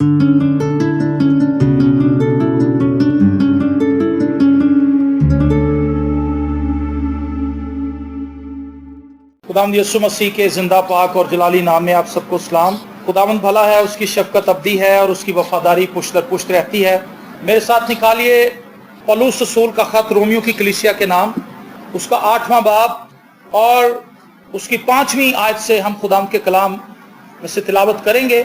खुदावंद यीशु मसीह के जिंदा पाक और जलाली नाम में आप सबको सलाम। खुदावंद भला है, उसकी शफकत अब्दी है और उसकी वफादारी पुश्त दर पुश्त रहती है। मेरे साथ निकालिए पौलुस रसूल का खत रोमियो की कलीसिया के नाम, उसका 8वां बाब और उसकी 5वीं आयत से हम खुदावंद के कलाम में से तिलावत करेंगे।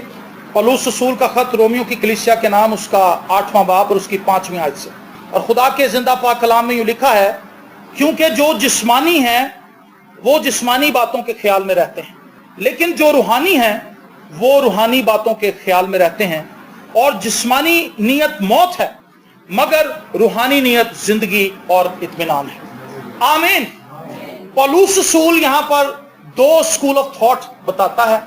पौलुस रसूल का खत रोमियो की कलीसिया के नाम, उसका 8वां बाब और उसकी 5वीं आयत से। और खुदा के जिंदा पाक कलाम में यूं लिखा है, क्योंकि जो जिस्मानी हैं वो जिस्मानी बातों के ख्याल में रहते हैं, लेकिन जो रूहानी हैं वो रूहानी बातों के ख्याल में रहते हैं। और जिस्मानी नियत मौत है, मगर रूहानी नियत जिंदगी और इत्मीनान है। आमीन। पौलुस रसूल यहां पर 2 स्कूल ऑफ थॉट बताता है।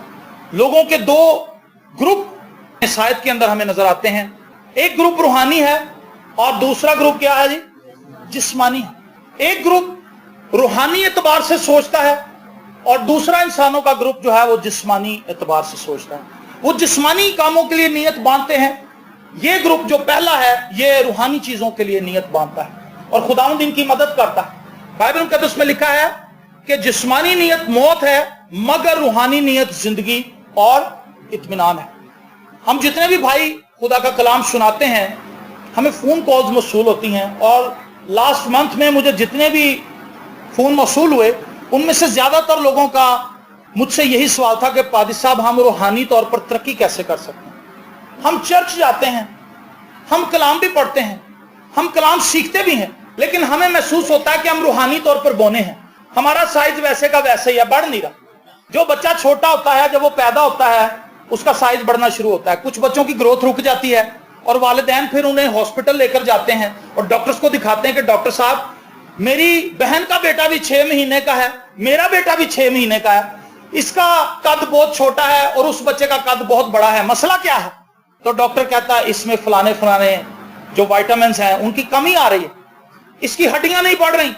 लोगों के 2 ग्रुप इस आयत के अंदर हमें नजर आते हैं। एक ग्रुप रूहानी है और दूसरा ग्रुप क्या है जी? जिस्मानी है। एक ग्रुप रूहानी एतबार से सोचता है और दूसरा इंसानों का ग्रुप जो है वो जिस्मानी एतबार से सोचता है। वो जिस्मानी कामों के लिए नियत बांधते हैं। ये ग्रुप जो पहला है ये रूहानी चीजों के लिए नियत बांधता है और खुदावंद इनकी मदद करता है। बाइबल मुकद्दस में लिखा है कि जिस्मानी नियत मौत है, मगर रूहानी नियत जिंदगी और इत्मीनान है। हम जितने भी भाई खुदा का कलाम सुनाते हैं, हमें फोन कॉल्स मौसूल होती हैं और लास्ट मंथ में मुझे जितने भी फोन मौसूल हुए उनमें से ज्यादातर लोगों का मुझसे यही सवाल था कि पादी साहब हम रूहानी तौर पर तरक्की कैसे कर सकते हैं। हम चर्च जाते हैं, हम कलाम भी पढ़ते हैं, हम कलाम सीखते भी हैं, लेकिन हमें महसूस होता है कि हम रूहानी तौर पर बोने हैं। हमारा साइज वैसे का वैसे ही है, बढ़ नहीं रहा। जो बच्चा छोटा होता है, जब वो पैदा होता है उसका साइज बढ़ना शुरू होता है। कुछ बच्चों की ग्रोथ रुक जाती है और वालिदैन फिर उन्हें हॉस्पिटल लेकर जाते हैं और डॉक्टर्स को दिखाते हैं कि डॉक्टर साहब मेरी बहन का बेटा भी 6 महीने का है, मेरा बेटा भी 6 महीने का है, इसका कद बहुत छोटा है और उस बच्चे का कद बहुत बड़ा है, मसला क्या है? तो डॉक्टर कहता है इसमें फलाने फलाने जो विटामिन हैं उनकी कमी आ रही है, इसकी हड्डियां नहीं बढ़ रही,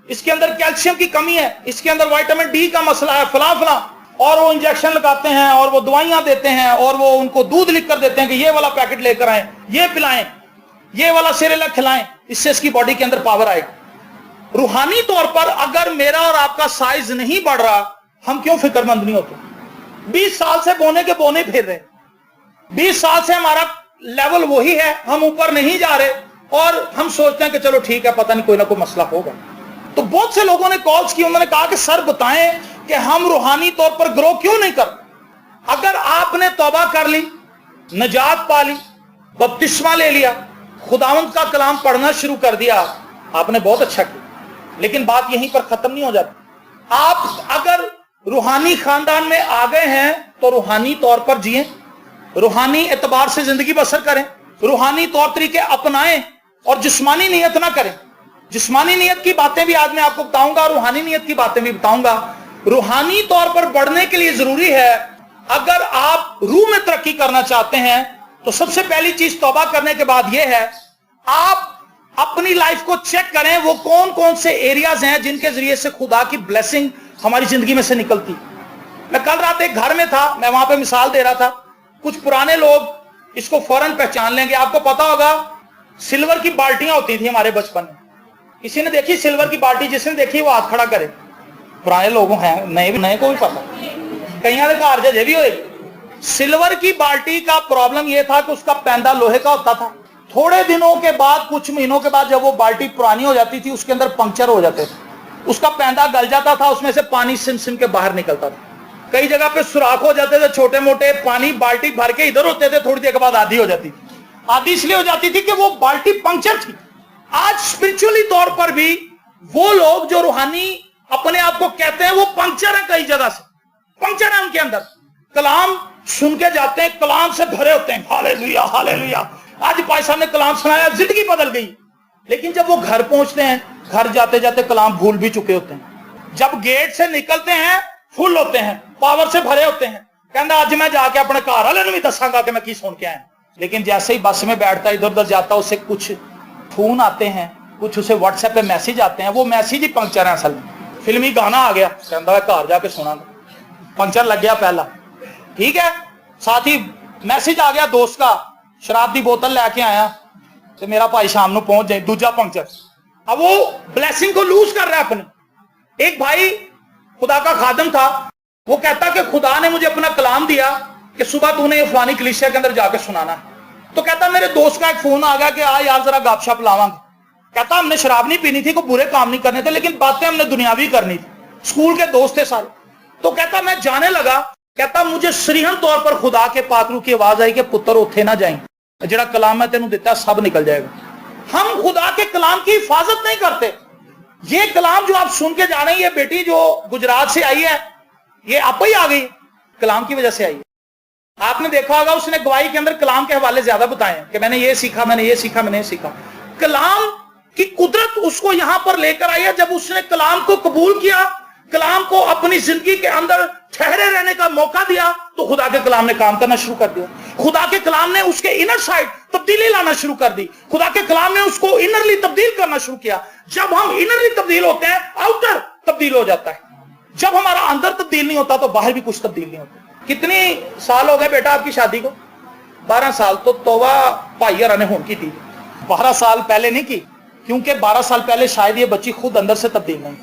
इसके अंदर कैल्शियम की कमी है, इसके अंदर विटामिन डी का मसला है, फला फला। और वो इंजेक्शन लगाते हैं और वो दवाइयां देते हैं और वो उनको दूध लिख कर देते हैं कि ये वाला पैकेट लेकर आए, ये पिलाएं, ये वाला सिरेलक खिलाएं, इससे इसकी बॉडी के अंदर पावर आएगी। रूहानी तौर पर अगर मेरा और आपका साइज नहीं बढ़ रहा, हम क्यों फिक्रमंद नहीं होते? 20 साल से बोने के बोने फिर रहे, 20 साल से हमारा लेवल वही है, हम ऊपर नहीं जा रहे और हम सोचते हैं कि चलो ठीक है, पता नहीं कोई ना कोई मसला होगा। तो बहुत से लोगों ने कॉल्स की, उन्होंने कहा कि सर बताएं कि हम रूहानी तौर पर ग्रो क्यों नहीं कर। अगर आपने तौबा कर ली, नजात पा ली, बपतिस्मा ले लिया, खुदावंद का कलाम पढ़ना शुरू कर दिया, आपने बहुत अच्छा किया, लेकिन बात यहीं पर खत्म नहीं हो जाती। आप अगर रूहानी खानदान में आ गए हैं तो रूहानी तौर पर जिए, रूहानी एतबार से जिंदगी बसर करें, रूहानी तौर तरीके अपनाएं और जिस्मानी नियत ना करें। जिस्मानी नियत की बातें भी आज मैं आपको बताऊंगा, रूहानी नियत की बातें भी बताऊंगा। रूहानी तौर पर बढ़ने के लिए जरूरी है, अगर आप रूह में तरक्की करना चाहते हैं तो सबसे पहली चीज तौबा करने के बाद यह है, आप अपनी लाइफ को चेक करें वो कौन कौन से एरियाज हैं जिनके जरिए से खुदा की ब्लेसिंग हमारी जिंदगी में से निकलती। मैं कल रात एक घर में था, मैं वहां पे मिसाल दे रहा था। कुछ पुराने लोग इसको फौरन पहचान लेंगे। आपको पता होगा सिल्वर की बाल्टियां होती थी हमारे बचपन में। किसी ने देखी सिल्वर की बाल्टी? जिसने देखी वो हाथ खड़ा करे। पुराने लोग हैं, नए को भी पता, कई घर जे भी हो। सिल्वर की बाल्टी का प्रॉब्लम यह था कि उसका पैंदा लोहे का होता था। थोड़े दिनों के बाद, कुछ महीनों के बाद, जब वो बाल्टी पुरानी हो जाती थी, उसके अंदर पंक्चर हो जाते थे, उसका पैंदा गल जाता था, उसमें से पानी सिम सिम के बाहर निकलता था। कई जगह पे सुराख हो जाते थे छोटे मोटे, पानी बाल्टी भर के इधर होते थे, थोड़ी देर के बाद आधी हो जाती थी। आधी इसलिए हो जाती थी कि वो बाल्टी पंक्चर थी। आज स्पिरिचुअली तौर पर भी वो लोग जो रूहानी अपने आप को कहते हैं वो पंक्चर है, कई जगह से पंक्चर है उनके अंदर। कलाम सुन के जाते हैं, कलाम से भरे होते हैं, हालेलुया हालेलुया, आज भाई साहब ने कलाम सुनाया, जिंदगी बदल गई। लेकिन जब वो घर पहुंचते हैं, घर जाते जाते कलाम भूल भी चुके होते हैं। जब गेट से निकलते हैं फुल होते हैं, पावर से भरे होते हैं, कहता आज मैं जाके अपने घर वाले भी दसांगा कि मैं की सुन के आया। लेकिन जैसे ही बस में बैठता, इधर उधर जाता, उसे कुछ फोन आते हैं, कुछ उसे व्हाट्सएप पे मैसेज आते हैं, वो मैसेज ही पंक्चर है असल में। फिल्मी गाना आ गया, कहता है घर जाके सुना, पंक्चर लग गया पहला, ठीक है। साथ ही मैसेज आ गया दोस्त का, शराब की बोतल लैके आया तो मेरा भाई शाम को पहुंच जाए, दूजा पंक्चर। अब वो ब्लेसिंग को लूज कर रहा है अपने। एक भाई खुदा का खादम था, वो कहता कि खुदा ने मुझे अपना कलाम दिया कि सुबह तूने ये फलानी कलीसिया के अंदर जाकर सुनाना है। तो कहता मेरे दोस्त का एक फोन आ गया कि आ यार जरा गपशप लावांगे। कहता हमने शराब नहीं पीनी थी, कोई बुरे काम नहीं करने थे, लेकिन बातें हमने दुनियावी करनी थी, स्कूल के दोस्त थे सारे। तो कहता मैं जाने लगा, कहता मुझे सरीहन तौर पर खुदा के पाकरू की आवाज आई कि पुत्र उठे ना जाए, जरा कलाम मैं तेनू दिता सब निकल जाएगा। हम खुदा के कलाम की हिफाजत नहीं करते। ये कलाम जो आप सुन के जा रहे हैं, ये बेटी जो गुजरात से आई है, ये आप ही आ गई, कलाम की वजह से आई है। आपने देखा होगा उसने गवाही के अंदर कलाम के हवाले ज्यादा बताए हैं कि मैंने ये सीखा, मैंने ये सीखा, मैंने ये सीखा। कलाम की कुदरत उसको यहां पर लेकर आई है। जब उसने कलाम को कबूल किया, कलाम को अपनी जिंदगी के अंदर ठहरे रहने का मौका दिया, तो खुदा के कलाम ने काम करना शुरू कर दिया। खुदा के कलाम ने उसके इनर साइड तब्दीली लाना शुरू कर दी। खुदा के कलाम ने उसको इनरली तब्दील करना शुरू किया। जब हम इनरली तब्दील होते हैं, आउटर तब्दील हो जाता है। जब हमारा अंदर तब्दील नहीं होता तो बाहर भी कुछ तब्दील नहीं होता। कितनी साल हो गए बेटा आपकी शादी को? 12 साल। तो तौबा भाई हरा ने होन की थी, 12 साल पहले नहीं की, क्योंकि 12 साल पहले शायद ये बच्ची खुद अंदर से तब्दील नहीं,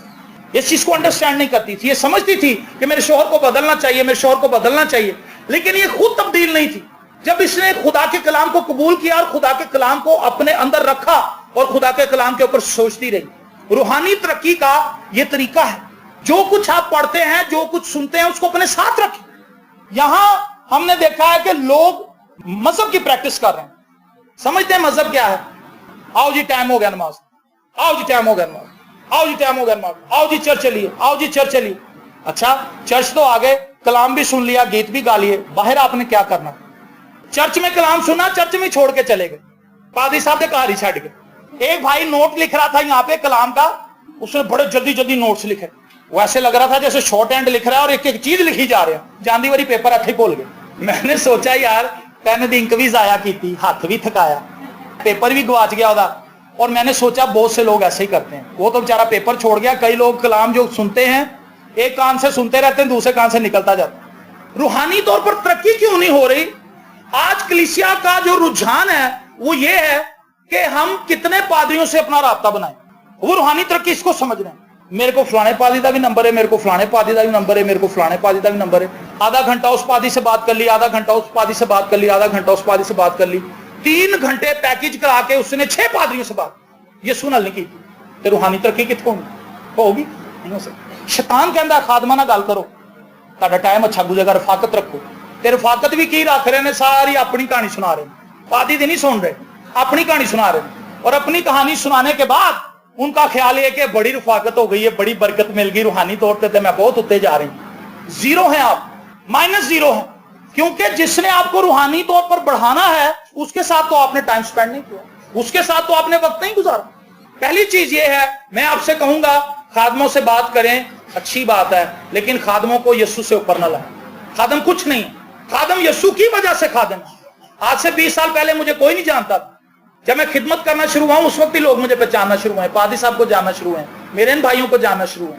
इस चीज को अंडरस्टैंड नहीं करती थी। ये समझती थी कि मेरे शौहर को बदलना चाहिए, मेरे शौहर को बदलना चाहिए, लेकिन ये खुद तब्दील नहीं थी। जब इसने खुदा के कलाम को कबूल किया और खुदा के कलाम को अपने अंदर रखा और खुदा के कलाम के ऊपर सोचती रही। रूहानी तरक्की का ये तरीका है, जो कुछ आप पढ़ते हैं, जो कुछ सुनते हैं, उसको अपने साथ रखें। यहां हमने देखा है कि लोग मजहब की प्रैक्टिस कर रहे हैं, समझते हैं मजहब क्या है। आओ जी टाइम हो गया नमाज, आओ जी टाइम हो गया नमाज, आओ जी टाइम हो गया नमाज, आओ जी चर्च चलिए, आओ जी चर्च चलिए। अच्छा, चर्च तो आ गए, कलाम भी सुन लिया, गीत भी गा लिए, बाहर आपने क्या करना? चर्च में कलाम सुना, चर्च में छोड़ के चले गए, पादरी साहब के कार ही छड़ गए। एक भाई नोट लिख रहा था यहाँ पे कलाम का, उसने बड़े जल्दी जल्दी नोट्स लिखे, वैसे लग रहा था जैसे शॉर्ट हैंड लिख रहा है और एक एक चीज लिखी जा रही है। जानदी वाली पेपर इत्थे भूल गए। मैंने सोचा यार पेन दी इंक भी जाया की, हाथ भी थकाया, पेपर भी गवाच गया उदा। और मैंने सोचा बहुत से लोग ऐसे ही करते हैं। वो तो बेचारा पेपर छोड़ गया। कई लोग कलाम जो सुनते हैं, एक कान से सुनते रहते हैं, दूसरे कान से निकलता जाता। रूहानी तौर पर तरक्की क्यों नहीं हो रही? आज कलीसिया का जो रुझान है वो ये है कि हम कितने पादरियों से अपना राब्ता बनाएं। वो रूहानी तरक्की इसको समझ रहे हैं। मेरे को फलाने पादरी का भी नंबर है, मेरे को फलाने पादरी का भी नंबर है, मेरे को फलाने पादरी का भी नंबर है। आधा घंटा उस पादरी से बात कर ली, आधा घंटा उस पादरी से बात कर ली, आधा घंटा उस पादरी से बात कर ली। 3 घंटे पैकेज करा के उसने 6 पादरियों से बात, ये सुनल नहीं की, तो रूहानी तरक्की कितों होगी? नहीं हो सकती। शैतान कहता है खादमा ना गल करो, ताड़ा टाइम अच्छा गुजरेगा, रफाकत रखो। ते रफाकत भी की रख रहे हैं, सारी अपनी कहानी सुना रहे हैं, पादरी दी नहीं सुन रहे, अपनी कहानी सुना रहे हैं। और अपनी कहानी सुनाने के बाद उनका ख्याल है कि बड़ी रफाकत हो गई है, बड़ी बरकत मिल गई रूहानी तौर पर, मैं बहुत उत्ते जा रही हूं। जीरो है आप, -0 है, क्योंकि जिसने आपको रूहानी तौर पर बढ़ाना है उसके साथ तो आपने टाइम स्पेंड नहीं किया, उसके साथ तो आपने वक्त नहीं गुजारा। पहली चीज ये है, मैं आपसे कहूंगा खादमों से बात करें, अच्छी बात है, लेकिन खादमों को यीशु से ऊपर न लाएं। खादम कुछ नहीं, खादम यीशु की वजह से खादम। आज से 20 साल पहले मुझे कोई नहीं जानता था। जब मैं खिदमत करना शुरू हुआ उस वक्त ही लोग मुझे पहचानना शुरू हुए, पादी साहब को जानना शुरू हुए, मेरे इन भाइयों को जानना शुरू हुए।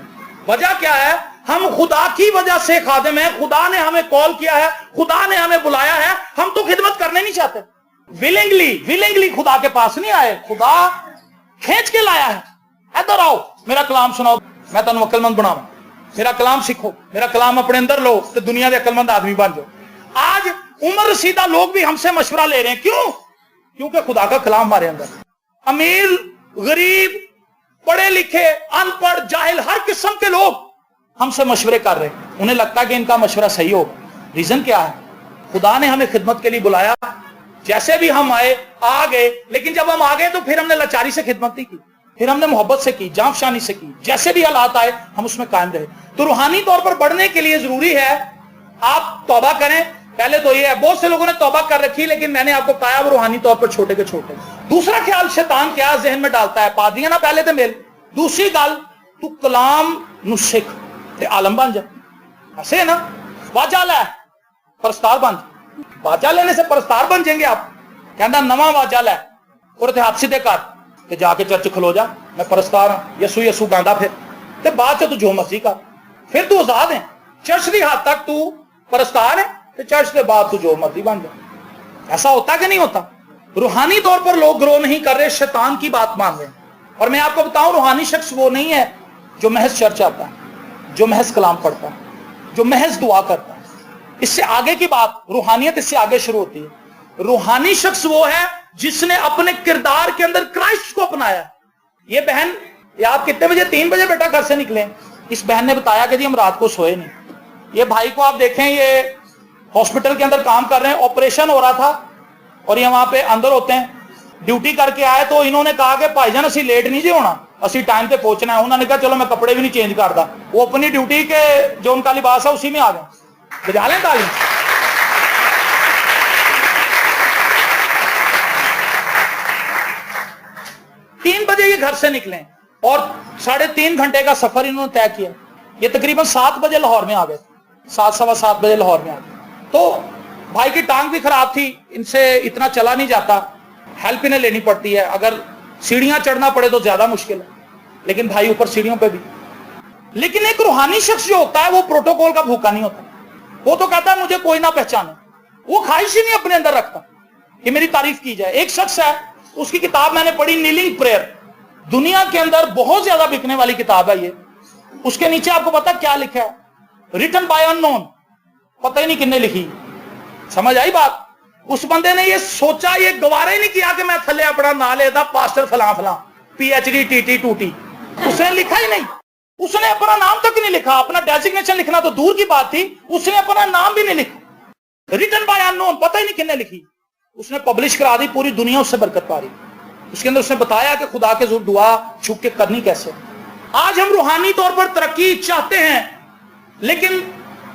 वजह क्या है? हम खुदा की वजह से खादिम है। खुदा ने हमें कॉल किया है, खुदा ने हमें बुलाया है। हम तो खिदमत करने नहीं चाहते, विलिंगली खुदा के पास नहीं आए, खुदा खींच के लाया है। इधर आओ, मेरा कलाम सुनाओ, मैं तुम अकलमंद बनाऊं, मेरा कलाम सीखो, मेरा कलाम अपने अंदर लो, तो दुनिया के अकलमंद आदमी बन जाओ। आज उम्र रसीदा लोग भी हमसे मशवरा ले रहे हैं, क्यों? क्योंकि खुदा का कलाम हमारे अंदर। अमीर, गरीब, पढ़े लिखे, अनपढ़, जाहिल, हर किस्म के लोग हमसे मशवरे कर रहे हैं। उन्हें लगता है कि इनका मशवरा सही होगा। रीजन क्या है? खुदा ने हमें खिदमत के लिए बुलाया, जैसे भी हम आए आ गए, लेकिन जब हम आ गए तो फिर हमने लाचारी से खिदमत नहीं की, फिर हमने मोहब्बत से की, जांफशानी से की। जैसे भी हालात आए हम उसमें कायम रहे। तो रूहानी तौर पर बढ़ने के लिए जरूरी है आप तौबा करें। पहले तो ये है, बहुत से लोगों ने तौबा कर रखी, लेकिन मैंने आपको बताया वो रूहानी तौर पर छोटे के छोटे। दूसरा ख्याल शैतान क्या जहन में डालता है, पादियां ना पहले तो मिल, दूसरी गल तू कलाम नु सिख ते आलम बन जा। ऐसे है ना, वाजा लै परस्तार बन जा। वाजा लेने से परस्तार बन जाएंगे आप? कहता नवा वाजा लै और हाथ सीधे कर ते जाके चर्च खलो जा, मैं परस्तार हाँ, यसू यसू गांदा फिर, ते बाद च तू जो मर्जी कर, फिर तू आजाद है। चर्च की हद तक तू परस्तार है, चर्च के बाद तू जो मर्जी बन जा। ایسا ہوتا کہ نہیں ہوتا؟ روحانی طور پر لوگ گرو نہیں کر رہے، شیطان کی بات مان رہے ہیں. اور میں آپ کو بتاؤں، روحانی شخص وہ نہیں ہے جو محض چرچ آتا ہے، جو محض کلام پڑھتا ہے، جو محض دعا کرتا ہے. اس سے آگے کی بات، روحانیت اس سے آگے شروع ہوتی ہے. روحانی شخص وہ ہے جس نے اپنے کردار کے اندر کرائسٹ کو اپنایا. یہ بہن، یہ آپ کتنے بجے؟ 3 بجے بیٹا گھر سے نکلے. اس بہن نے بتایا کہ جی ہم رات کو سوئے نہیں. یہ بھائی کو آپ دیکھیں، یہ ہاسپٹل کے اندر کام کر رہے ہیں، آپریشن ہو رہا تھا اور یہ وہاں پہ اندر ہوتے ہیں. ڈیوٹی کر کے آئے تو انہوں نے کہا کہ بھائی جان اسی لیٹ نہیں جی ہونا، اسی ٹائم پہ پہنچنا ہے. انہوں نے کہا چلو میں کپڑے بھی نہیں چینج کرتا. وہ اپنی ڈیوٹی کے جو ان کا لباس ہے اسی میں آ گئے. بجا لیں تعلیم. 3 بجے یہ گھر سے نکلے اور 3.5 گھنٹے کا سفر انہوں نے طے کیا. یہ تقریباً 7 بجے لاہور میں آ گئے، 7 سوا 7 بجے لاہور میں آ گئے. تو بھائی کی ٹانگ بھی خراب تھی، ان سے اتنا چلا نہیں جاتا، ہیلپ انہیں لینی پڑتی ہے. اگر سیڑھیاں چڑھنا پڑے تو زیادہ مشکل ہے، لیکن بھائی اوپر سیڑھیوں پہ بھی. لیکن ایک روحانی شخص جو ہوتا ہے وہ پروٹوکول کا بھوکا نہیں ہوتا. وہ تو کہتا ہے مجھے کوئی نہ پہچانے. وہ خواہش ہی نہیں اپنے اندر رکھتا کہ میری تعریف کی جائے. ایک شخص ہے، اس کی کتاب میں نے پڑھی، نیلنگ پریئر. دنیا کے اندر بہت زیادہ بکنے والی کتاب ہے یہ. اس کے نیچے آپ کو پتا کیا لکھا ہے؟ ریٹن بائی ان نون. پتہ ہی نہیں کن نے لکھی. سمجھ آئی بات؟ اس بندے نے یہ سوچا، یہ گوارا ہی نہیں کیا کہ میں تھلے اپنا نہ لیتا پاسٹر فلاں فلاں PhD TT ٹوٹی. اس نے لکھا ہی نہیں. اس نے اپنا نام تک نہیں لکھا. اپنا ڈیزگنیشن لکھنا تو دور کی بات تھی، اس نے اپنا نام بھی نہیں لکھا. ریٹن بائی ان نون، پتہ ہی نہیں کن نے لکھی. اس نے پبلش کرا دی، پوری دنیا اس سے برکت پا رہی. اس کے اندر اس نے بتایا کہ خدا کے حضور دعا چھپ کے کرنی کیسے. آج ہم روحانی طور پر ترقی چاہتے ہیں، لیکن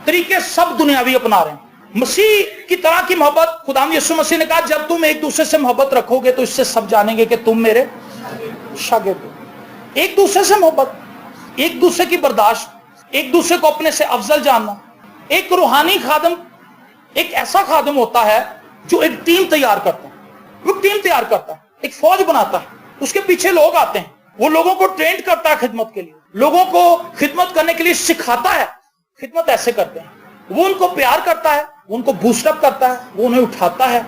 طریقے سب دنیاوی اپنا رہے ہیں. مسیح کی طرح کی محبت، خدا یسوع مسیح نے کہا جب تم ایک دوسرے سے محبت رکھو گے تو اس سے سب جانیں گے کہ تم میرے شاگرد ہو. ایک دوسرے سے محبت، ایک دوسرے کی برداشت، ایک دوسرے کو اپنے سے افضل جاننا. ایک روحانی خادم ایک ایسا خادم ہوتا ہے جو ایک ٹیم تیار کرتا ہے. وہ ٹیم تیار کرتا ہے، ایک فوج بناتا ہے. اس کے پیچھے لوگ آتے ہیں، وہ لوگوں کو ٹرینڈ کرتا ہے خدمت کے لیے، لوگوں کو خدمت کرنے کے لیے سکھاتا ہے. خدمت ایسے کرتے ہیں. وہ ان کو پیار کرتا ہے، وہ ان کو بوسٹ اپ کرتا ہے، وہ انہیں اٹھاتا ہے،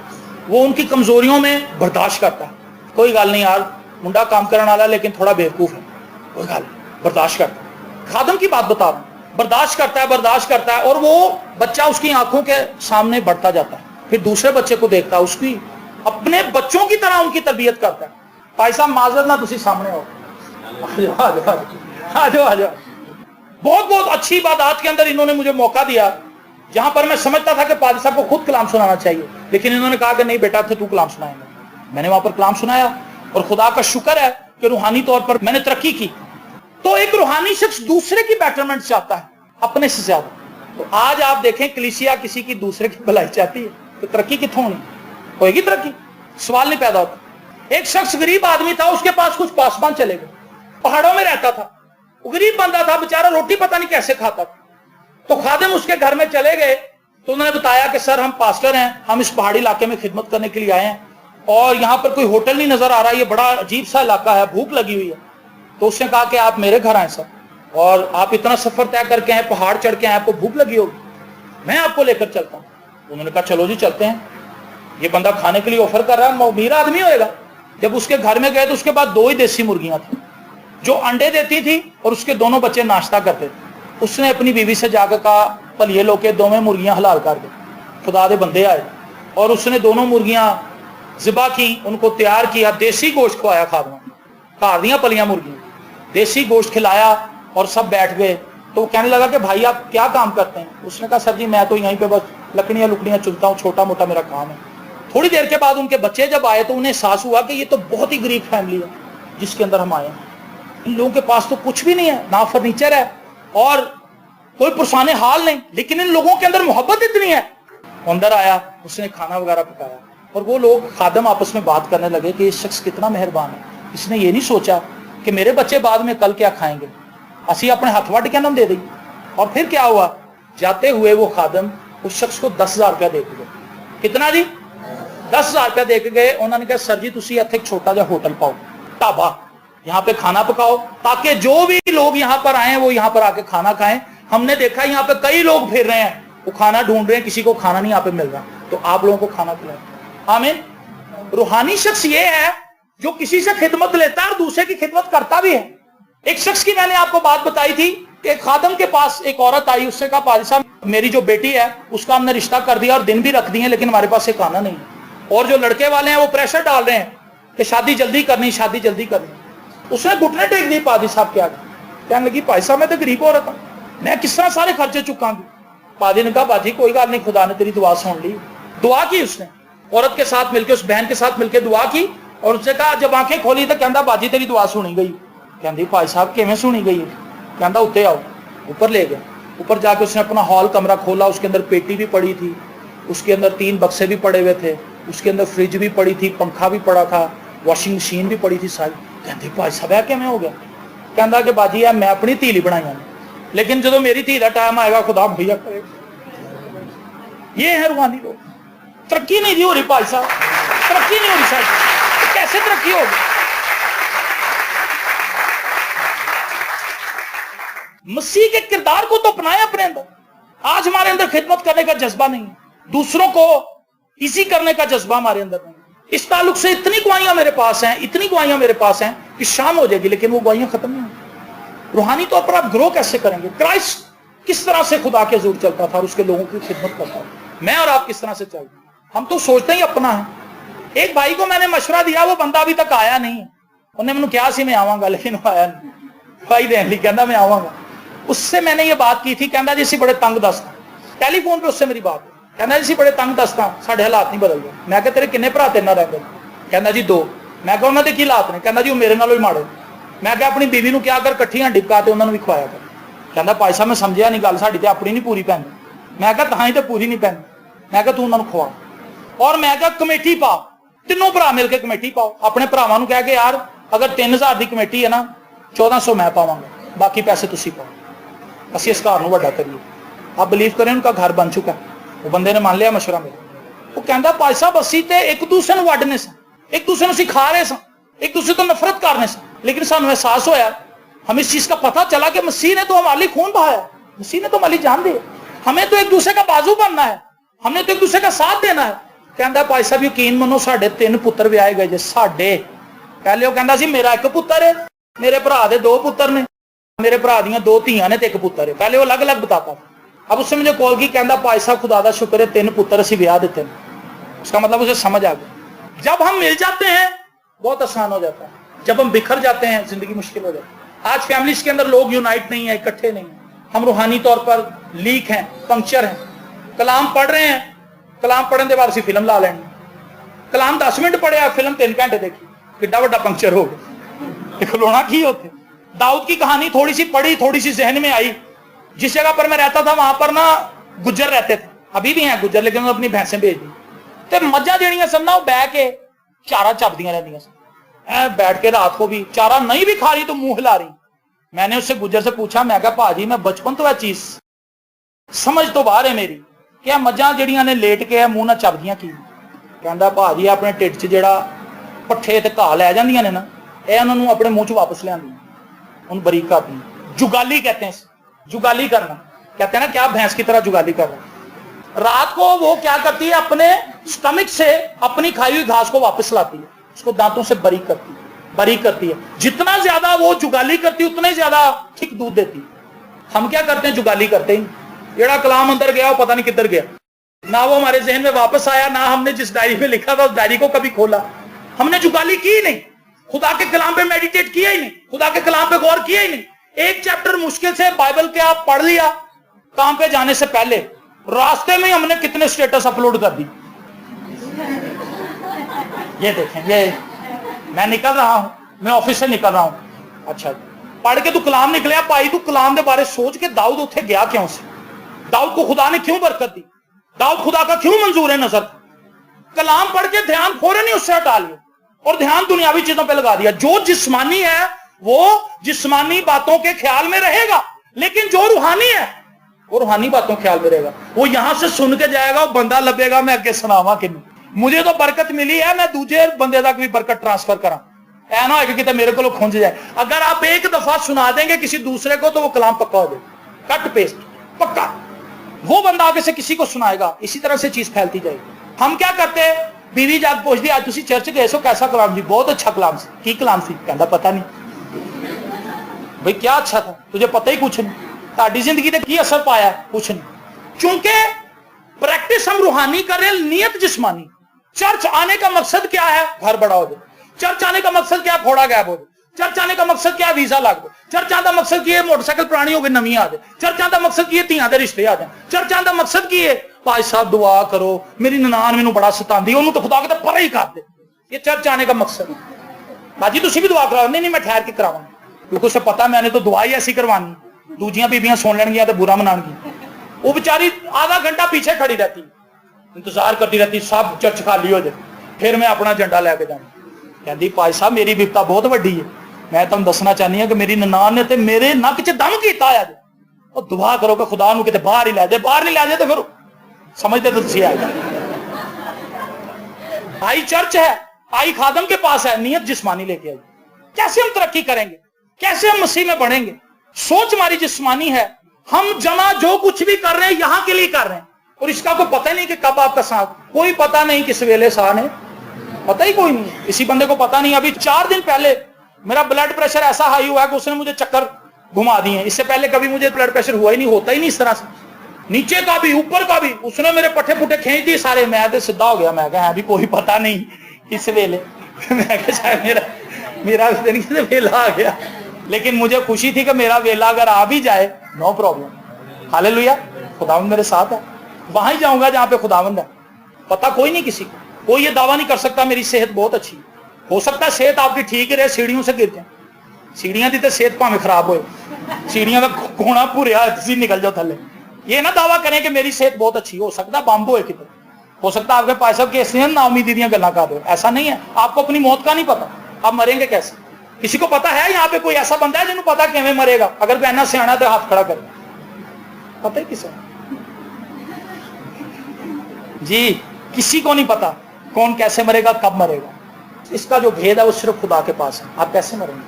وہ ان کی کمزوریوں میں برداشت کرتا ہے. کوئی گل نہیں یار، منڈا کام کرنے والا لیکن تھوڑا بیوقوف ہے، کوئی گل برداشت کرتا ہے. خادم کی بات بتا رہا ہوں. برداشت کرتا ہے، برداشت کرتا ہے، اور وہ بچہ اس کی آنکھوں کے سامنے بڑھتا جاتا ہے. پھر دوسرے بچے کو دیکھتا ہے، اس کی اپنے بچوں کی طرح ان کی تربیت کرتا ہے. بھائی صاحب معذرت نہ تسی سامنے ہو، آ جاؤ. بہت بہت اچھی عبادات کے اندر انہوں نے مجھے موقع دیا جہاں پر میں سمجھتا تھا کہ پادری صاحب کو خود کلام سنانا چاہیے، لیکن انہوں نے کہا کہ نہیں بیٹا تو کلام سنائیں گے. میں نے وہاں پر کلام سنایا اور خدا کا شکر ہے کہ روحانی طور پر میں نے ترقی کی. تو ایک روحانی شخص دوسرے کی بیٹرمنٹ چاہتا ہے اپنے سے زیادہ. تو آج آپ دیکھیں کلیسیا کسی کی دوسرے کی بھلائی چاہتی ہے تو ترقی کتوں ہونی؟ ہوئے گی ترقی؟ سوال نہیں پیدا ہوتا. ایک شخص غریب آدمی تھا، اس کے پاس کچھ پاسبان چلے گئے، پہاڑوں میں رہتا تھا، غریب بندہ تھا بیچارہ، روٹی پتہ نہیں کیسے کھاتا تھا. تو خادم اس کے گھر میں چلے گئے تو انہوں نے بتایا کہ سر ہم پاسٹر ہیں، ہم اس پہاڑی علاقے میں خدمت کرنے کے لیے آئے ہیں اور یہاں پر کوئی ہوٹل نہیں نظر آ رہا، یہ بڑا عجیب سا علاقہ ہے، بھوک لگی ہوئی ہے. تو اس نے کہا کہ آپ میرے گھر آئیں سر، اور آپ اتنا سفر طے کر کے آئے، پہاڑ چڑھ کے آئے، آپ کو بھوک لگی ہوگی، میں آپ کو لے کر چلتا ہوں. انہوں نے کہا چلو جی چلتے ہیں. یہ بندہ کھانے کے لیے آفر کر رہا ہے، امیر آدمی ہوئے گا. جب اس کے گھر میں گئے تو اس کے بعد 2 ہی دیسی مرغیاں تھیں جو انڈے دیتی تھی اور اس کے دونوں بچے ناشتہ کرتے تھے. اس نے اپنی بیوی سے جا کر کہا پلیے لو کے 2 مرغیاں حلال کر دے. خدا دے بندے آئے اور اس نے 2 مرغیاں ذبح کی، ان کو تیار کیا، دیسی گوشت کھوایا خادموں، گھر دیاں پلیاں مرغیاں، دیسی گوشت کھلایا اور سب بیٹھ گئے. تو وہ کہنے لگا کہ بھائی آپ کیا کام کرتے ہیں؟ اس نے کہا سر جی میں تو یہیں پہ بس لکڑیاں چلتا ہوں، چھوٹا موٹا میرا کام ہے. تھوڑی دیر کے بعد ان کے بچے جب آئے تو انہیں احساس ہوا کہ یہ تو بہت ہی غریب فیملی ہے جس کے اندر ہم آئے ہیں. ان لوگوں کے پاس تو کچھ بھی نہیں ہے، نہ فرنیچر ہے اور کوئی پرسان حال نہیں، لیکن ان لوگوں کے اندر محبت اتنی ہے. اندر آیا، اس نے کھانا وغیرہ پکایا اور وہ لوگ خادم آپس میں بات کرنے لگے کہ یہ شخص کتنا مہربان ہے. اس نے یہ نہیں سوچا کہ میرے بچے بعد میں کل کیا کھائیں گے، اسی اپنے ہاتھ وٹ کے نام دے دیں. اور پھر کیا ہوا، جاتے ہوئے وہ خادم اس شخص کو 10,000 روپیہ دے کے گئے. کتنا جی؟ 10,000 روپیہ دے کے گئے. انہوں نے کہا سر جی تسی ایتھے ایک چھوٹا جا ہوٹل پاؤ، ڈھابا، یہاں پہ کھانا پکاؤ تاکہ جو بھی لوگ یہاں پر آئیں وہ یہاں پر آ کے کھانا کھائیں. ہم نے دیکھا یہاں پہ کئی لوگ پھر رہے ہیں، وہ کھانا ڈھونڈ رہے ہیں، کسی کو کھانا نہیں یہاں پہ مل رہا، تو آپ لوگوں کو کھانا کھلائیں. आमीन। रूहानी शख्स ये है जो किसी से खिदमत लेता है और दूसरे की खिदमत करता भी है। एक शख्स की मैंने आपको बात बताई थी कि एक खादम के पास एक औरत आई, उससे कहा पाजी साहब मेरी जो बेटी है उसका हमने रिश्ता कर दिया और दिन भी रख दिए, लेकिन हमारे पास एक आना नहीं है। और जो लड़के वाले हैं वो प्रेशर डाल रहे हैं कि शादी जल्दी करनी, शादी जल्दी करनी। उसने घुटने टेक दिए पाजी साहब के आगे, कहने लगी भाई साहब मैं तो गरीब औरत हूं, मैं किस तरह सारे खर्चे चुकाऊंगी। पाजी ने कहा बाजी कोई बात नहीं, खुदा ने तेरी दुआ सुन ली। दुआ की उसने, औरत के साथ मिलकर, उस बहन के साथ मिलकर दुआ की और उसने कहा, जब आंखें खोली तो कहता बाजी तेरी दुआ सुनी गई। कहती भाई साहब किवें सुनी गई है? कहता उत्ते आओ। ऊपर ले गया। ऊपर जाके उसने अपना हॉल कमरा खोला, उसके अंदर पेटी भी पड़ी थी, उसके अंदर 3 बक्से भी पड़े हुए थे, उसके अंदर फ्रिज भी पड़ी थी, पंखा भी पड़ा था, वॉशिंग मशीन भी पड़ी थी सारी। कहती भाई साहब है किवें हो गया? कहता कि बाजी है मैं अपनी धी ही बनाई, लेकिन जो मेरी धी का टाइम आएगा खुदा भैया करेगा। ये है रूहानी लोग। तरक्की नहीं हो रही भाई साहब, तरक्की नहीं हो रही साहब, कैसे तरक्की होगी? मसीह के किरदार को तो अपनाए अपने अंदर। आज हमारे अंदर खिदमत करने का जज्बा नहीं है, दूसरों को इजी करने का जज्बा हमारे अंदर नहीं है। इस ताल्लुक से इतनी गवाहियां मेरे पास हैं, इतनी गवाहियां मेरे पास हैं कि शाम हो जाएगी लेकिन वो गवाहियां खत्म नहीं होंगी। रूहानी तौर पर आप ग्रो कैसे करेंगे? क्राइस्ट किस तरह से खुदा के हुजूर चलता था और उसके लोगों की खिदमत करता था, मैं और आप किस तरह से चलते? हम तो सोचते ही अपना है। एक भाई को मैंने मशवरा दिया, वो बंदा अभी तक आया नहीं है। उन्हें मैंने क्या सी मैं आवांगा, लेकिन वो आया नहीं। भाई देन ली कहता मैं आवांगा। उससे मैंने ये बात की थी, कहता जी बड़े तंग दस्ता, टेलीफोन पे उससे मेरी बात, कहता जी बड़े तंग दस्ता, साढ़े हालात नहीं बदल गए। मैं कहा तेरे किन्ने भरा तेरे नाल रहिंदे? कहता जी 2। मैं कहा उन्होंने की हालात ने? कहता जी वो मेरे नालों ही माड़े। मैं कहा अपनी बीवी को क्या कर कट्ठियां डिपका ते उन्होंने भी खवाया कर। कहता भाई साहब मैं समझिया नहीं गल, साडी ते अपनी नहीं पूरी पैंदी। मैं कहा तां ही तो पूरी नहीं पैंदी। मैं कहा तू उन्होंने खवा। और मैं कहा कमेटी पा, तीनों भरा मिलकर कमेटी पाओ, अपने भरावां नूं कह के यार अगर 3000 की कमेटी है ना 1400 मैं पावांगा, बाकी पैसे तुसी पाओ, असीं इस घर नूं वड्डा करिए। आप बिलीव करें उनका घर बन चुका है। वो बंदे ने मान लिया मशवरा मेरा। वो कहता भाई साहब असीं ते एक दूसरे नूं वड्डने सन, एक दूसरे नूं सिखा रहे सन, एक दूसरे तो नफरत कर रहे सन, लेकिन सानूं एहसास होया, हमें इस चीज का पता चला कि मसीह ने तो हमारे लिए खून बहाया, मसीह ने तो हमारी जान दी, हमें तो एक दूसरे का बाजू बनना है, हमने तो एक दूसरे का साथ देना है। कहता भाई साहब यकीन मनो साढ़े 3 पुत्र ब्याहे गए जे साढ़े। पहले वो कहता सी मेरा 1 पुत्र है, मेरे भरा दे 2 पुत्र ने, मेरे भरा दियां 2 धीयां ने ते 1 पुत्र है। पहले वो अलग अलग बताता था। अब उससे मुझे कॉल की, कहता भाई साहब खुदा दा शुक्र है 3 पुत्र असीं ब्याह दिते। उसका मतलब उसे समझ आ गया। जब हम मिल जाते हैं बहुत आसान हो जाता है, जब हम बिखर जाते हैं जिंदगी मुश्किल हो जाती है। आज फैमिलीज के अंदर लोग यूनाइट नहीं है, इकट्ठे नहीं है। हम रूहानी तौर पर लीक हैं, पंक्चर हैं। कलाम पढ़ रहे हैं, कलाम पढ़ने के बाद फिल्म ला लेंगे। कलाम 10 मिनट पढ़े, फिल्म 3 घंटे देखी, कितना बड़ा पंक्चर हो गया। खिलौना की होते। दाऊद की कहानी थोड़ी सी पढ़ी, थोड़ी सी जहन में आई। जिस जगह पर मैं रहता था वहां पर ना गुज्जर रहते थे, अभी भी हैं गुज्जर, लेकिन अपनी भैंसें भेज दी। तो मज्जां जड़ियां सन ना, वो बह के चारा चपदियां रहदियां सन। बैठ के रात को भी चारा नहीं भी खा रही तो मुंह हिला रही। मैंने उससे गुज्जर से पूछा, मैं कहा भाजी मैं बचपन तो यह चीज समझ तो बाहर है मेरी, क्या मज्जां जड़ियां ने लेट के मुंह ना चपदियां की? कहता भाजी अपने ढिड च जिहड़ा पट्ठे ते घाह लै जांदियां ने ना, यह उन्होंने अपने मुंह च वापस लियांदियां, उन बरीक करती। जुगाली कहते हैं, जुगाली करना। कहते हैं ना क्या भैंस की तरह जुगाली करना। रात को वो क्या करती है, अपने स्टमक से अपनी खाई हुई घास को वापस लाती है, उसको दांतों से बारीक करती है, बारीक करती है। जितना ज्यादा वो जुगाली करती है उतना ही ज्यादा ठीक दूध देती है। हम क्या करते हैं, जुगाली करते ही। जेड़ा कलाम अंदर गया वो पता नहीं किधर गया, ना वो हमारे जहन में वापस आया, ना हमने जिस डायरी में लिखा था उस डायरी को कभी खोला। हमने जुगाली की नहीं, खुदा के कलाम पे मेडिटेट किया ही नहीं, खुदा के कलाम पे गौर किया ही नहीं। एक चैप्टर मुश्किल से बाइबल के आप पढ़ लिया काम पे जाने से पहले, रास्ते में हमने कितने स्टेटस अपलोड कर दी। ये देखें, ये मैं निकल रहा हूं, मैं ऑफिस से निकल रहा हूं, अच्छा पढ़ के तू कलाम निकलिया भाई, तू कलाम के बारे सोच के दाऊद उत्थे गया क्यों से? दाऊद को खुदा ने क्यों बरकत दी? दाऊद खुदा का क्यों मंजूर है नजर? कलाम पढ़ के ध्यान फौरन ही उससे हटा लिया और ध्यान दुनियावी चीजों पे लगा दिया। जो जिस्मानी है वो जिस्मानी बातों के ख्याल में रहेगा, लेकिन जो रूहानी है वो रूहानी बातों के ख्याल में रहेगा। वो यहां से सुन के जाएगा, वो बंदा लभेगा मैं अगे सुनावा कि मुझे तो बरकत मिली है, मैं दूजे बंदे तक भी बरकत ट्रांसफर करा, ऐ ना हो कि मेरे को खुंज जाए। अगर आप एक दफा सुना देंगे किसी दूसरे को तो वो कलाम पक्का हो जाएगा, कट पेस्ट पक्का। वो बंदा आगे से किसी को सुनाएगा, इसी तरह से चीज फैलती जाएगी। हम क्या करते हैं, बीवी जाके पूछती आज तुसी चर्च गए सो, कैसा कलाम जी? बहुत अच्छा कलाम सी। की कलाम सी? कहता पता नहीं। भाई क्या अच्छा था? तुझे पता ही कुछ नहीं। ताड़ी जिंदगी ते की असर पाया? कुछ नहीं। चूंकि प्रैक्टिस हम रूहानी कर रहे हैं, नियत जिस्मानी। चर्च आने का मकसद क्या है? घर बड़ा हो जाए। चर्च आने का मकसद क्या है? फोड़ा गैप हो जाए। चर्च आने का मकसद क्या है? वीजा लग जाए। चर्च आने का मकसद की है मोटरसाइकिल पुरानी हो गई नवी आ जाए। चर्च आने का मकसद की है धियां दे रिश्ते आ जाए। चर्च आने का मकसद की है भाई साहब दुआ करो, मेरी ननान मैनू बड़ा सतांदी, ओनू तो खुदा के परे ही कर दे। ये चर्च आने का मकसद है। बाजी तुसी भी दुआ कराओ। नहीं मैं ठहर के करावांगा, क्योंकि उसे पता मैंने तो दुआ ही ऐसी करवानी, दूजियां बीबियां सुन लेंगियां तो बुरा मनानगी। वो बेचारी आधा घंटा पीछे खड़ी रहती, इंतजार करती रहती सब चर्च खाली हो जाए, फिर मैं अपना झंडा लैके जाना। कहती भाई साहब मेरी विपता बहुत वड्डी है, मैं तुम दसना चाहनी कि मेरी ननान ने ते मेरे नक च दम कीता है। और दुआ करो कि खुदा नूं किते बाहर ही लै दे, बाहर नहीं लै दे तो फिर समझते तो तुसी आए। आई चर्च है, आई खादम के पास है, नियत जिस्मानी लेके आई। कैसे हम तरक्की करेंगे? कैसे हम मसीह में बढ़ेंगे? सोच हमारी जिस्मानी है। हम जमा जो कुछ भी कर रहे हैं यहां के लिए कर रहे हैं, और इसका कोई पता नहीं कि कब आपका सांस, कोई पता नहीं किस वेले सांस है, पता ही कोई नहीं। इसी बंदे को पता नहीं। अभी 4 दिन पहले मेरा ब्लड प्रेशर ऐसा हाई हुआ है कि उसने मुझे चक्कर घुमा दिए। इससे पहले कभी मुझे ब्लड प्रेशर हुआ ही नहीं, होता ही नहीं इस तरह से, नीचे का भी ऊपर का भी। उसने मेरे पट्टे पुट्टे खींच दिए सारे, मैं तो सीधा हो गया। मैं कहा अभी कोई पता नहीं इस वेले मैं कहा शायद मेरा वेला आ गया, लेकिन मुझे खुशी थी कि मेरा वेला अगर आ भी जाए नो प्रॉब्लम। हालेलुया, खुदावंद मेरे साथ है। वहां ही जाऊंगा जहां पे खुदावंद है। पता कोई नहीं किसी को, कोई ये दावा नहीं कर सकता मेरी सेहत बहुत अच्छी है। हो सकता है सेहत आपकी ठीक रहे, सीढ़ियों से गिर जाए। सीढ़ियां दी तो सेहत भावे खराब हो, सीढ़ियां का कोना भुरिया निकल जाओ थले। ये ना दावा करें कि मेरी सेहत बहुत अच्छी। हो सकता बंब होए कितने, हो सकता आपके पास सब कैसे ना उम्मीदी दी गल्लां कर रहे हो। ऐसा नहीं है। आपको अपनी मौत का नहीं पता, आप मरेंगे कैसे? किसी को पता है यहाँ पे कोई ऐसा बंदा है जिन्होंने पता किਵੇਂ मरेगा? अगर कोई ऐना सियाना तो हाथ खड़ा करे। पता है किसे जी? किसी को नहीं पता कौन कैसे मरेगा, कब मरेगा। इसका जो भेद है वो सिर्फ खुदा के पास है। आप कैसे मरेंगे?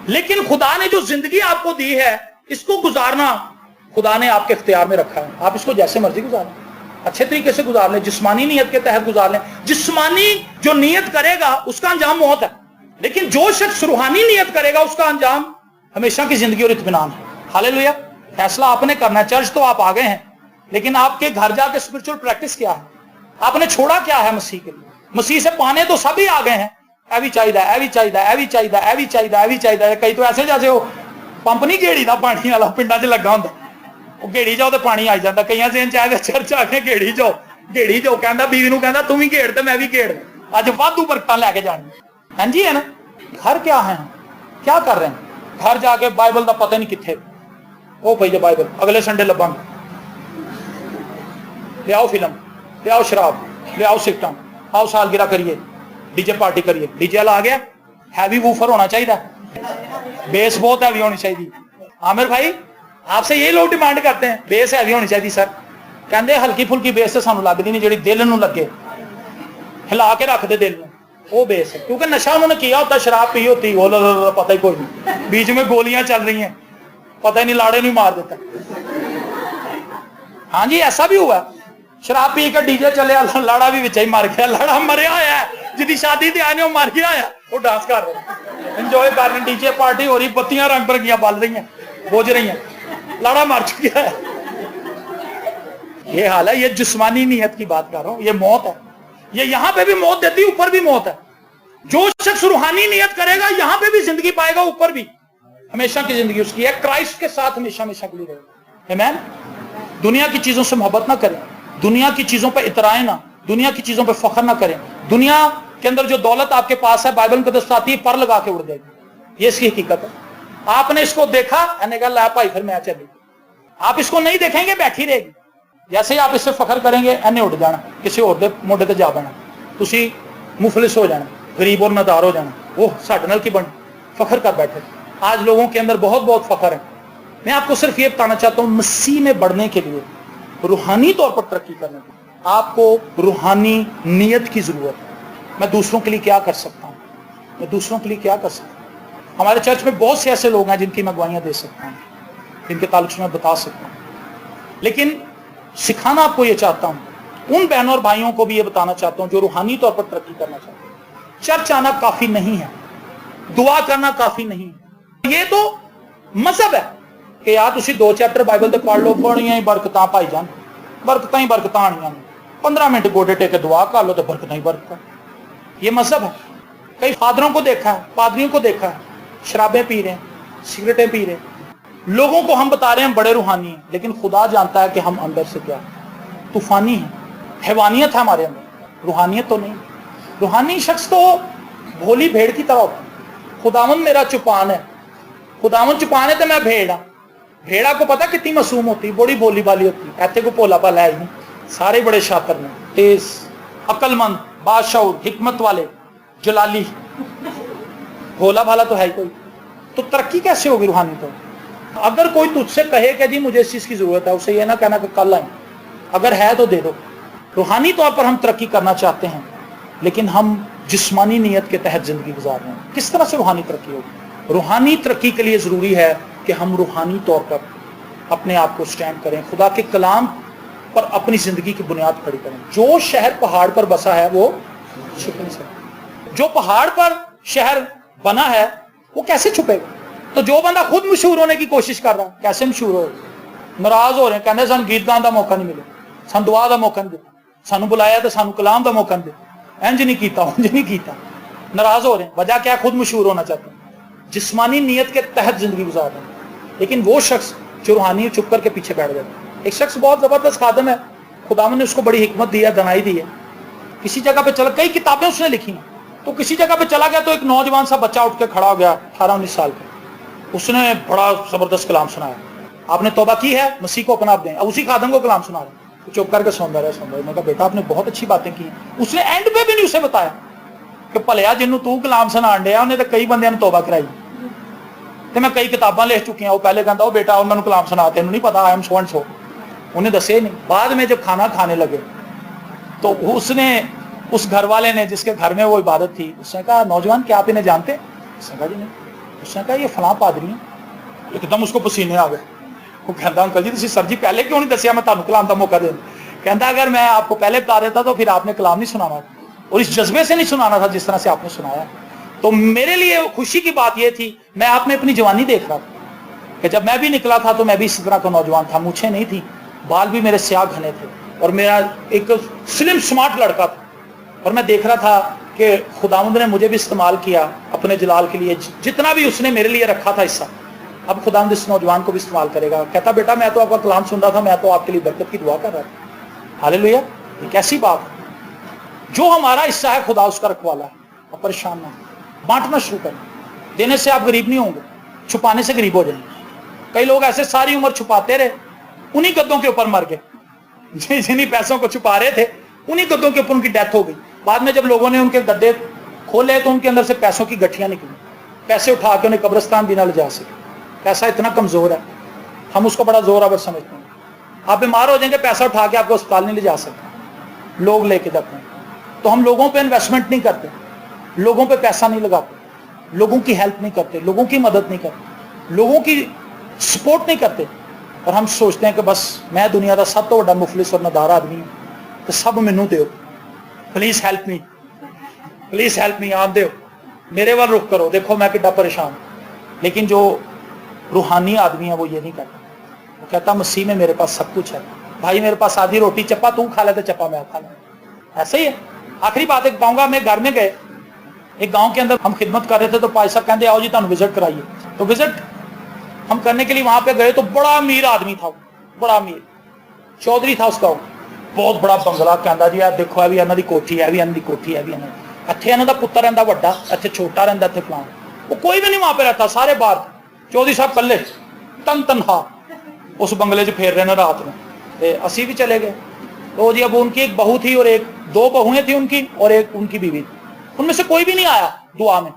लेकिन खुदा ने जो जिंदगी आपको दी है, इसको गुजारना खुदा ने आपके इख्तियार में रखा है। आप इसको जैसे मर्जी गुजारें, अच्छे तरीके से गुजार लें, जिस्मानी नियत के तहत गुजार लें। जिस्मानी जो नियत करेगा उसका अंजाम मौत है, लेकिन जो शख्स रूहानी नियत करेगा उसका अंजाम हमेशा की जिंदगी और इत्मीनान है। हालेलुया। फैसला आपने करना है। चर्च तो आप आ गए हैं, लेकिन आपके घर जाके स्पिरिचुअल प्रैक्टिस क्या है? आपने छोड़ा क्या है मसीह के लिए? मसीह से पाने तो सभी आ गए हैं। ऐ भी चाहिए, ऐ भी चाहिए, ऐ भी चाहिए, ऐ भी चाहिए, ऐ भी चाहिए। कई तो ऐसे जैसे वो पंप नहीं गेड़ी दा पानी वाला पिंडा च लगा होंदा, वो गेड़ी जाओ तो पानी आ जाता। कई दिन चाहे चर्च आके गेड़ी जाओ, गेड़ी जाओ। कहता बीवी नूं कहता तू भी गेड़ ते मैं भी गेड़, अज वाधू बरकतां लैके जानी। हाँ जी है ना। घर क्या है, क्या कर रहे हैं? घर जाके बाइबल का पता नहीं किथे, ओ भाई बाइबल अगले संडे लभांगे। ले आओ फिल्म, ले आओ शराब, ले आओ सिगटां, आओ सालगिरह करिए, डीजे पार्टी करिए। डीजे वाला आ गया, हैवी वूफर होना चाहिए, बेस बहुत हैवी होनी चाहिए। आमिर भाई आपसे ये लोग डिमांड करते हैं, बेस हैवी होनी चाहिए सर। कहते हल्की फुल्की बेस से सानू लगती नहीं, जी दिल नूं लगे, हिला के रख दे दिल नूं, वो बेस है। क्योंकि नशा उन्होंने किया होता, शराब पी होती, वो पता ही कोई नहीं, बीच में गोलियां चल रही हैं, पता ही नहीं, लाड़े नहीं मार देता। हाँ जी ऐसा भी हुआ, शराब पी के डीजे चले, लाड़ा भी विच ही मर गया। लाड़ा मरिया होया है, जिदी शादी ते आने वो मर गया है, वो डांस कर रहे, एंजॉय कर रहे, डीजे पार्टी हो रही, बत्तियां रंग बिरंगियां बल रही हैं, बुझ रही हैं, लाड़ा मर चुका है। ये हाल है। ये जिस्मानी नियत की बात कर रहा हूं, ये मौत है। ये यहां पे भी मौत देती, ऊपर भी मौत है। जो शख्स रूहानी नियत करेगा यहां पे भी जिंदगी पाएगा, ऊपर भी हमेशा की जिंदगी उसकी है, क्राइस्ट के साथ हमेशा हमेशा के लिए रहेगा। आमीन। दुनिया की चीजों से मोहब्बत ना करें, दुनिया की चीजों पर इतराएं ना, दुनिया की चीजों पर फख्र ना करें। दुनिया के अंदर जो दौलत आपके पास है, बाइबल में बताती है, पर लगा के उड़ जाएगी। ये इसकी हकीकत है। आपने इसको देखा, मैंने कहा ला भाई फिर मैं चली। आप इसको नहीं देखेंगे, बैठी रहेगी। जैसे ही आप इससे फख्र करेंगे, एने उड़ जाना, किसी और दे मोढे ते जा बना, तुसी मुफलिस हो जाना, गरीब और नादार हो जाना। वो साडे नाल की बन फख्र कर बैठे। आज लोगों के अंदर बहुत बहुत फख्र है। मैं आपको सिर्फ ये बताना चाहता हूं, मसीह में बढ़ने के लिए, रूहानी तौर पर तरक्की करने के लिए आपको रूहानी नियत की जरूरत है। मैं दूसरों के लिए क्या कर सकता हूं, मैं दूसरों के लिए क्या कर सकता हूं। हमारे चर्च में बहुत से ऐसे लोग हैं जिनकी मैं गवाहियां दे सकता हूं, जिनके ताल्लुक से मैं बता सकता हूं, लेकिन सिखाना आपको ये चाहता हूं उन बहनों और भाइयों को भी ये बताना चाहता हूं जो रूहानी तौर पर तरक्की करना चाहते हैं, चर्च आना काफी नहीं है, दुआ करना काफी नहीं है। ये तो मजहब है कि यार तुसी 2 चैप्टर बाइबल दे पढ़ लो, बड़ियां ही बरकतां भाई जान, बरकतां ही बरकतां आनियां ने, 15 मिनट गोडे टेके दुआ कर लो तो बरकतां ही बरकतां। ये मजहब है। कई फादरों को देखा है, पादरियों को देखा है, शराबें पी रहे हैं, सिगरेटें पी रहे हैं, लोगों को हम बता रहे हैं बड़े रूहानी हैं, लेकिन खुदा जानता है कि हम अंदर से क्या तूफानी है, हैवानियत है हमारे अंदर, रूहानियत तो नहीं। रूहानी शख्स तो भोली भेड़ की तरह होता है। खुदावंद मेरा चुपान है, खुदावंद चुपान है तो मैं भेड़ हाँ। भेड़ा को पता कितनी मासूम होती, बड़ी भोली भाली होती, ऐसे को भोला भाला है नहीं, सारे बड़े शातिर ने, तेज, अक्लमंद, बादशाह, हिकमत वाले, जलाली, भोला भाला तो है ही कोई। तो तरक्की कैसे होगी रूहानी? तो अगर कोई तुझसे कहे कि जी मुझे इस चीज की जरूरत है, उसे ये ना कहना कि कल आए, अगर है तो दे दो। रूहानी तौर पर हम तरक्की करना चाहते हैं, लेकिन हम जिस्मानी नियत के तहत जिंदगी गुजार रहे हैं। किस तरह से रूहानी तरक्की होगी? रूहानी तरक्की के लिए जरूरी है कि हम रूहानी तौर पर अपने आप को स्टैंड करें, खुदा के कलाम पर अपनी जिंदगी की बुनियाद खड़ी करें। जो शहर पहाड़ पर बसा है वो छुप नहीं सकता। जो पहाड़ पर शहर बना है वो कैसे छुपेगा? तो जो बंदा खुद मशहूर होने की कोशिश कर रहा है, कैसे मशहूर हो? नाराज हो रहे हैं, कहते सानू गीत गाने का मौका नहीं मिले, सानू दुआ का मौका नहीं दिता, सानू बुलाया तो सानू कलाम का मौका नहीं दिता, इंज नहीं किया, उंज नहीं किया। नाराज हो रहे हैं, वजह क्या? खुद मशहूर होना चाहते हैं, जिस्मानी नियत के तहत जिंदगी गुजार रहे हैं। लेकिन वो शख्स जो रूहानी चुप करके पीछे बैठ जाता है। एक शख्स बहुत जबरदस्त खादम है, खुदावन ने उसको बड़ी हिकमत दी है, दनाई दी है। किसी जगह पे चला, कई किताबें उसने लिखी हैं, तो किसी जगह पे चला गया तो एक नौजवान सा बच्चा उठ के खड़ा हो गया, 18-19 साल का, उसने बड़ा जबरदस्त कलाम सुनाया, आपने तौबा की है, मसीह को अपना दें। अब उसी खादम को कलाम सुना रहे, तो चुप करके सुनता रहा। मैं कहा बेटा आपने बहुत अच्छी बातें की हैं। उसने एंड पे भी नहीं उसे बताया कि भलिया जिन्हों तू कलाम सुनान दिया उन्हें तो कई बंद तौबा कराई, तो मैं कई किताबां लिख चुकी हूँ। वो पहले कहता वो बेटा उन्होंने कलाम सुना, तेन नहीं पता, I am so and so, उन्हें दसे नहीं। बाद में जब खाना खाने लगे तो उसने, उस घर वाले ने जिसके घर में वो इबादत थी, उसने कहा नौजवान क्या आप इन्हें जानते? उसने कहा जी नहीं। उसने कहा ये फलां पादरी है। एकदम उसको पसीने आ गए। वो कहता अंकल जी सर जी पहले क्यों नहीं दसिया, मैं तुहानू कलाम का मौका दे। कहता अगर मैं आपको पहले बता देता तो फिर आपने कलाम नहीं सुनाना, और इस जज्बे से नहीं सुनाना था जिस तरह से आपने सुनाया। तो मेरे लिए खुशी की बात यह थी, मैं आप में अपनी जवानी देख रहा था कि जब मैं भी निकला था तो मैं भी इसी तरह का नौजवान था, मूछें नहीं थी, बाल भी मेरे स्याह घने थे, और मेरा एक स्लिम स्मार्ट लड़का था। और मैं देख रहा था कि खुदावंद ने मुझे भी इस्तेमाल किया अपने जलाल के लिए, जितना भी उसने मेरे लिए रखा था हिस्सा, अब खुदावंद इस नौजवान को भी इस्तेमाल करेगा। कहता बेटा मैं तो आपका कलाम सुन रहा था, मैं तो आपके लिए बरकत की दुआ कर रहा था। हालेलुया। ये कैसी बात है? जो हमारा हिस्सा है खुदा उसका रखवाला है। अब परेशान ना, बांटना शुरू करना। देने से आप गरीब नहीं होंगे, छुपाने से गरीब हो जाएंगे। कई लोग ऐसे सारी उम्र छुपाते रहे, उन्हीं गद्दों के ऊपर मर गए। जिन्हीं पैसों को छुपा रहे थे उन्हीं गद्दों के ऊपर उनकी डेथ हो गई। बाद में जब लोगों ने उनके गद्दे खोले तो उनके अंदर से पैसों की गठियां निकली, पैसे उठा के उन्हें कब्रिस्तान भी ना ले जा सके। पैसा इतना कमजोर है, हम उसको बड़ा जोरावर समझते हैं। आप बीमार हो जाएंगे, पैसा उठा के आपको अस्पताल नहीं ले जा सकते, लोग लेके जाते हैं। तो हम लोगों पे इन्वेस्टमेंट नहीं करते, लोगों पे पैसा नहीं लगाते, लोगों की हेल्प नहीं करते, लोगों की मदद नहीं करते, लोगों की सपोर्ट नहीं करते। और हम सोचते हैं कि बस मैं दुनिया का सब तो बड़ा मुफलिस और नदारा आदमी हूं, तो सब मैनू दो, please help me, please help me, आप दो, मेरे वाल रुख करो, देखो मैं कितना परेशान। लेकिन जो रूहानी आदमी है वो ये नहीं करता। वो कहता मसीह में मेरे पास सब कुछ है, भाई मेरे पास आधी रोटी, चप्पा तू खा ले तो चप्पा मैं खा ले। ऐसे ही है। आखिरी बात एक बताऊंगा, मैं घर में गए, एक गांव के अंदर हम खिदमत कर रहे थे, तो भाई साहब कहते आओ जी तुम विजिट कराइए। तो विजिट हम करने के लिए वहां पे गए, तो बड़ा अमीर आदमी था, बड़ा अमीर चौधरी था उसका, बहुत बड़ा बंगला। कहता जी यार देखो भी इन्हों की कोठी है, भी इन्हों की कोठी है, भी इतने इन्हों का पुत्र रहा वड्डा, इतने छोटा रहा, इतने फलान। वो कोई भी नहीं वहां पे रहता, सारे बाहर। चौधरी साहब कल्ले तनख्वाह उस बंगले च फेर रहे हैं रात में। तो असी भी चले गए। तो जी अब उनकी एक बहू थी और एक, 2 बहुएं थी उनकी और एक उनकी बीवी थी। उनमें से कोई भी नहीं आया दुआ में।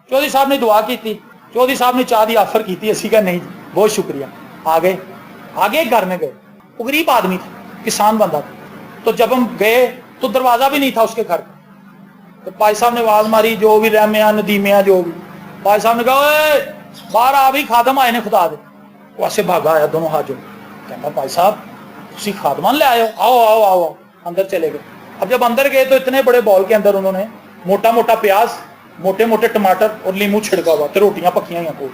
चौधरी साहब ने दुआ की थी, चौधरी साहब ने चाह दी ऑफर की थी, असी का नहीं बहुत शुक्रिया, आ गए। आगे घर में गए, वो गरीब आदमी था, किसान बंदा था। तो जब हम गए तो दरवाजा भी नहीं था उसके घर का। तो भाई साहब ने आवाज मारी, जो भी रहमिया नदीमिया जो भी, भाई साहब ने कहा बाहर आ भी, खादम आए ने खुदा दे। वैसे भागा आया, दोनों हाथ जोड़, कहता भाई साहब तुसी खादमान ले आए हो, आओ आओ आओ आओ, اندر چلے گئے. اب جب اندر گئے تو اتنے بڑے بال کے اندر انہوں نے موٹا موٹا پیاز, موٹے موٹے ٹماٹر اور لیمو چھڑکا ہوا تے روٹیاں پکیاں ہوئی کو.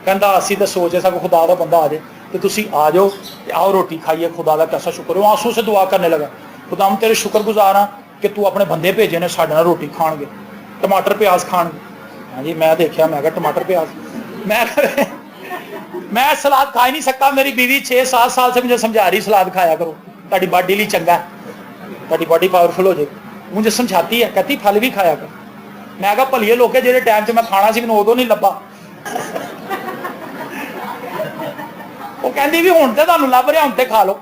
کہندا اسی تے سوچے سا کہ خدا دا بندہ آ جائے تو تسی آ جاؤ تے آؤ روٹی کھائیے, خدا دا کیسا شکر. وہ آنسو سے دعا کرنے لگا, خدا ہم تیرے شکر گزار ہاں کہ تو اپنے بندے بھیجے نے ساڈے نال روٹی کھان گے, ٹماٹر پیاز کھان گے. ہاں جی میں دیکھا, میں کہا ٹماٹر پیاز, میں سلاد کھا ہی نہیں سکتا. میری بیوی 6-7 سال سے مجھے سمجھا رہی سلاد کھایا کرو, تہاڈی باڈی لیے چنگا ہے, تہاڈی باڈی پاورفل ہو جائے. مجھے سمجھاتی ہے, کہتی پھل بھی کھایا کر. میں کہا بھلیے لوگ جہے ٹائم سے میں کھانا سی مینوں ادوں نہیں لبا. وہ کہندی بھی ہن تے تانوں لب رہا, ہن تے کھا لو.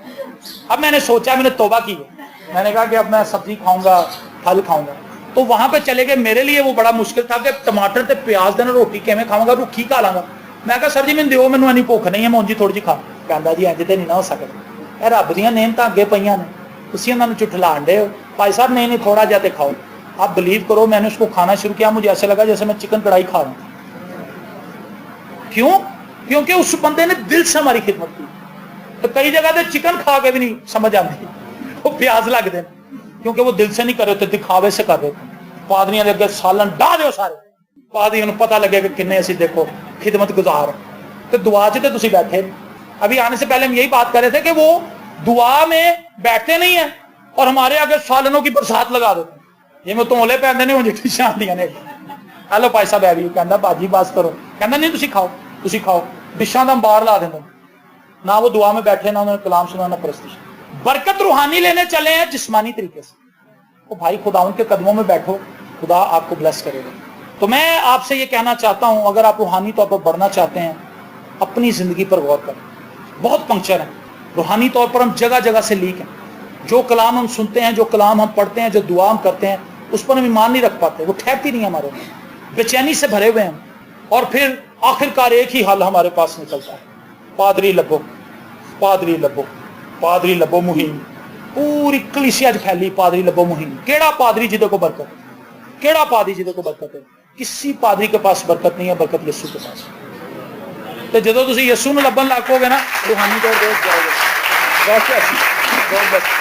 اب میں نے سوچا, میں نے توبہ کی ہے, میں نے کہا کہ اب میں سبزی کھاؤں گا, پھل کھاؤں گا. تو وہاں پہ چلے گئے. میرے لیے وہ بڑا مشکل تھا کہ ٹماٹر تے پیاز دے نال روٹی کیویں کھاواں گا, روکھی کھا لاں گا. میں کہا سر جی مینوں دیو, مینوں اینی بھوک نہیں ہے, میں اونجی تھوڑی جی کھا. کہندا جی انج تے نہیں نہ ہو سکدا, اے رب دیاں نعمتاں اگے پئیاں نے, تسی انہاں نوں چٹھلان دے ہو. بھائی صاحب نہیں تھوڑا جہا تے کھاؤ. آپ بلیو کرو, میں نے اس کو کھانا شروع کیا, مجھے ایسا لگا جیسے میں چکن کڑھائی کھا رہا ہوں. کیوں؟ کیونکہ اس بندے نے دل سے ہماری خدمت کی. تو کئی جگہ تے چکن کھا کے بھی نہیں سمجھ آتی, وہ پیاز لگ دے, کیونکہ وہ دل سے نہیں کر رہے تھے, دکھاوے سے کر رہے تھے. پادریاں دے اگے سالن ڈا دیو سارے, پادریاں نوں پتہ لگے کہ کنے اسی دیکھو خدمت گزار. تو دعا چ تے تسی بیٹھے. ابھی آنے سے پہلے ہم یہی بات کر رہے تھے کہ وہ دعا میں بیٹھتے نہیں ہیں اور ہمارے آگے سالنوں کی برسات لگا دیتے ہیں. جی میں تولے پہنتے نہیں ہوں ڈشاں آدیاں نے, ہیلو بھائی صاحب ہے بھی, کہندا باجی بس کرو. کہندا نہیں تسی کھاؤ, تسی کھاؤ. ڈشاں دا باہر لا دیندے. نہ وہ دعا میں بیٹھے, نہ انہوں نے کلام سنا, نہ پرستش. برکت روحانی لینے چلے ہیں جسمانی طریقے سے. وہ بھائی خدا ان کے قدموں میں بیٹھو, خدا آپ کو بلیس کرے گا. تو میں آپ سے یہ کہنا چاہتا ہوں, اگر آپ روحانی طور پر بڑھنا چاہتے ہیں, اپنی زندگی پر غور کریں. بہت پنکچر ہیں روحانی طور پر, ہم جگہ جگہ سے لیک ہیں. جو کلام ہم سنتے ہیں, جو کلام ہم پڑھتے ہیں, جو دعا ہم کرتے ہیں, اس پر ہم ایمان نہیں رکھ پاتے, وہ ٹھہرتی نہیں ہمارے میں, بے چینی سے بھرے ہوئے ہیں. اور پھر آخرکار ایک ہی حل ہمارے پاس نکلتا ہے, پادری لبو, پادری لبو, پادری لبو مہم. پوری کلیسیا پھیلی پادری لبو مہم. کیڑا پادری جہدے کو برکت ہے, کیڑا پادری جہدے کو برکت ہے؟ کسی پادری کے پاس برکت نہیں ہے, برکت یسوع کے پاس. تو جدو تسی یسوع نوں لبن لگ پو گے نا, روحانی طور پہ جاؤ گے. بہت اچھی, بہت بس.